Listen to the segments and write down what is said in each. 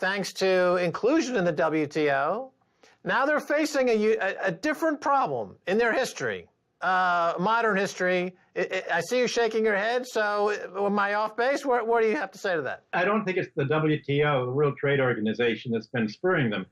thanks to inclusion in the WTO. Now they're facing a different problem in their history, modern history. I see you shaking your head, so am I off base? What do you have to say to that? I don't think it's the WTO, the World Trade Organization, that's been spurring them.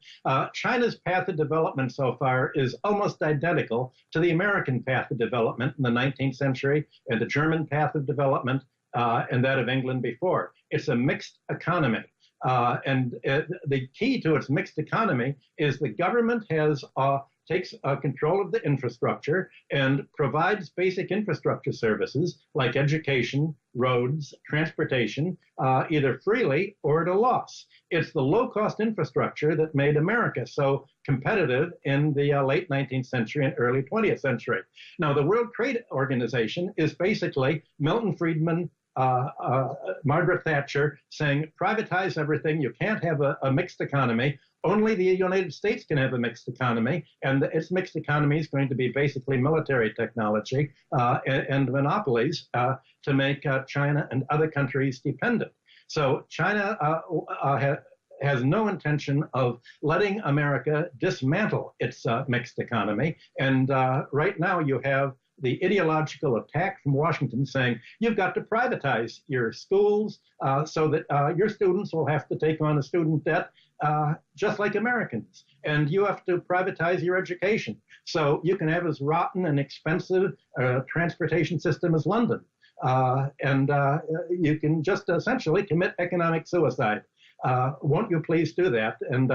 China's path of development so far is almost identical to the American path of development in the 19th century and the German path of development and that of England before. It's a mixed economy. And the key to its mixed economy is the government takes control of the infrastructure and provides basic infrastructure services like education, roads, transportation, either freely or at a loss. It's the low-cost infrastructure that made America so competitive in the late 19th century and early 20th century. Now, the World Trade Organization is basically Milton Friedman, Margaret Thatcher saying, privatize everything. You can't have a mixed economy. Only the United States can have a mixed economy, and its mixed economy is going to be basically military technology and monopolies to make China and other countries dependent. So China has no intention of letting America dismantle its mixed economy. And right now you have the ideological attack from Washington saying, you've got to privatize your schools so that your students will have to take on a student debt just like Americans. And you have to privatize your education so you can have as rotten and expensive transportation system as London. And you can just essentially commit economic suicide. Won't you please do that and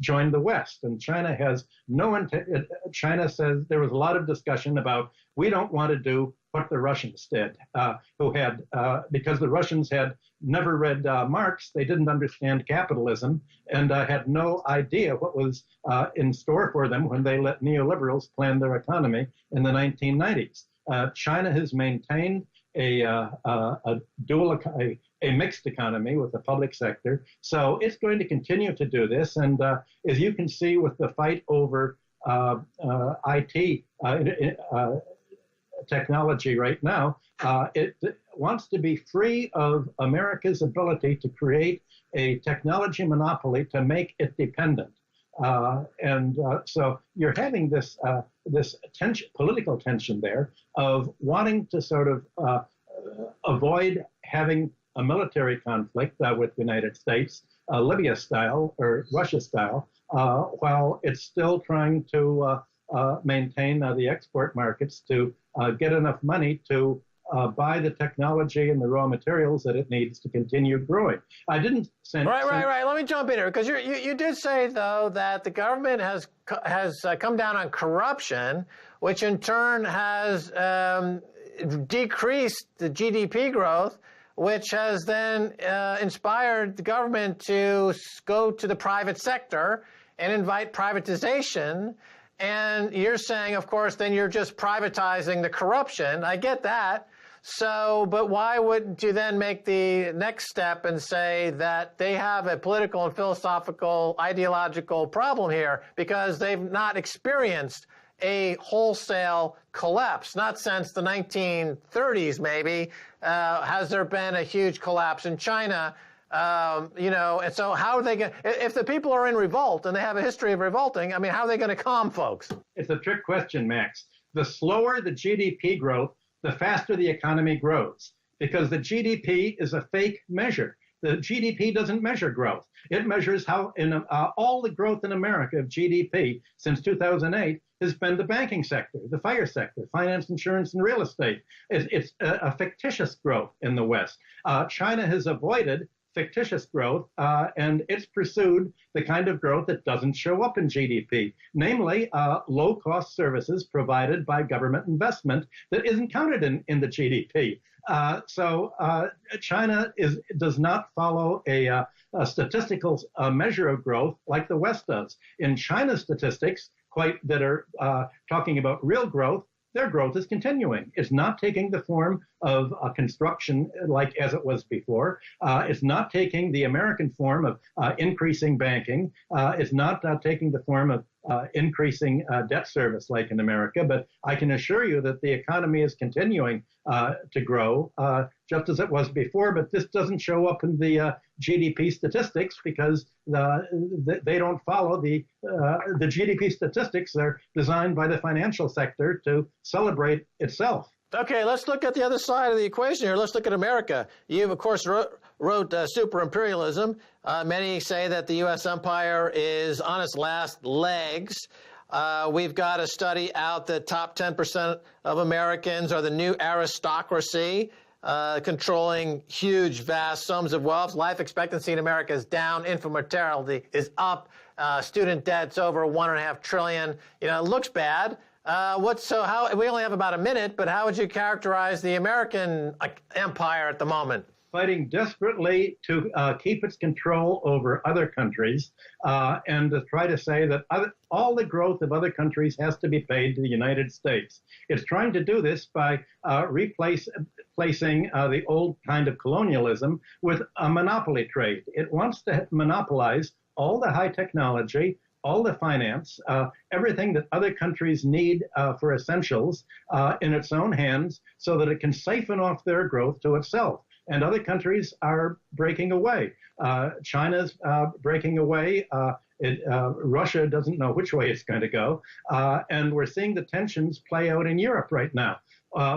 join the West? And China has no intent. China says there was a lot of discussion about we don't want to do what the Russians did, who had because the Russians had never read Marx, they didn't understand capitalism and had no idea what was in store for them when they let neoliberals plan their economy in the 1990s. China has maintained a mixed economy with the public sector. So it's going to continue to do this. And as you can see with the fight over IT technology right now, it wants to be free of America's ability to create a technology monopoly to make it dependent. So you're having this tension, political tension there of wanting to sort of avoid having a military conflict with the United States, Libya style or Russia style, while it's still trying to maintain the export markets to get enough money to buy the technology and the raw materials that it needs to continue growing. I didn't send... Right. Let me jump in here, because you did say, though, that the government has come down on corruption, which in turn has decreased the GDP growth, which has then inspired the government to go to the private sector and invite privatization. And you're saying, of course, then you're just privatizing the corruption. I get that. So, but why wouldn't you then make the next step and say that they have a political and philosophical, ideological problem here because they've not experienced a wholesale collapse, not since the 1930s maybe, has there been a huge collapse in China. And so how are they going to, if the people are in revolt and they have a history of revolting, I mean, how are they going to calm folks? It's a trick question, Max. The slower the GDP growth, the faster the economy grows, because the GDP is a fake measure. The GDP doesn't measure growth. It measures how all the growth in America of GDP since 2008 has been the banking sector, the fire sector, finance, insurance, and real estate. It's a fictitious growth in the West. China has avoided fictitious growth, and it's pursued the kind of growth that doesn't show up in GDP, namely low-cost services provided by government investment that isn't counted in the GDP. So China does not follow a statistical measure of growth like the West does. In China's statistics, that are talking about real growth, their growth is continuing. It's not taking the form of construction like as it was before. It's not taking the American form of increasing banking. It's not taking the form of increasing debt service like in America, but I can assure you that the economy is continuing to grow just as it was before, but this doesn't show up in the GDP statistics because they don't follow the GDP statistics. They're designed by the financial sector to celebrate itself. Okay, let's look at the other side of the equation here. Let's look at America. You, of course, wrote Super Imperialism. Many say that the U.S. empire is on its last legs. We've got a study out that top 10% of Americans are the new aristocracy, controlling huge, vast sums of wealth. Life expectancy in America is down. Infant mortality is up. Student debt's over $1.5 trillion. You know, it looks bad. We only have about a minute, but how would you characterize the American empire at the moment? Fighting desperately to keep its control over other countries and to try to say that all the growth of other countries has to be paid to the United States. It's trying to do this by replacing the old kind of colonialism with a monopoly trade. It wants to monopolize all the high technology, all the finance, everything that other countries need for essentials in its own hands so that it can siphon off their growth to itself. And other countries are breaking away. China's breaking away. Russia doesn't know which way it's going to go. And we're seeing the tensions play out in Europe right now.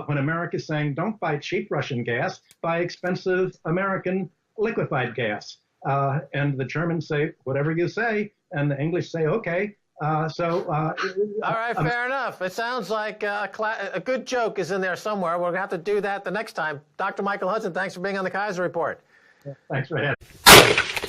When America's saying, don't buy cheap Russian gas, buy expensive American liquefied gas. And the Germans say, whatever you say, and the English say, okay. All right, fair enough. It sounds like a good joke is in there somewhere. We're going to have to do that the next time. Dr. Michael Hudson, thanks for being on the Keiser Report. Thanks for having me.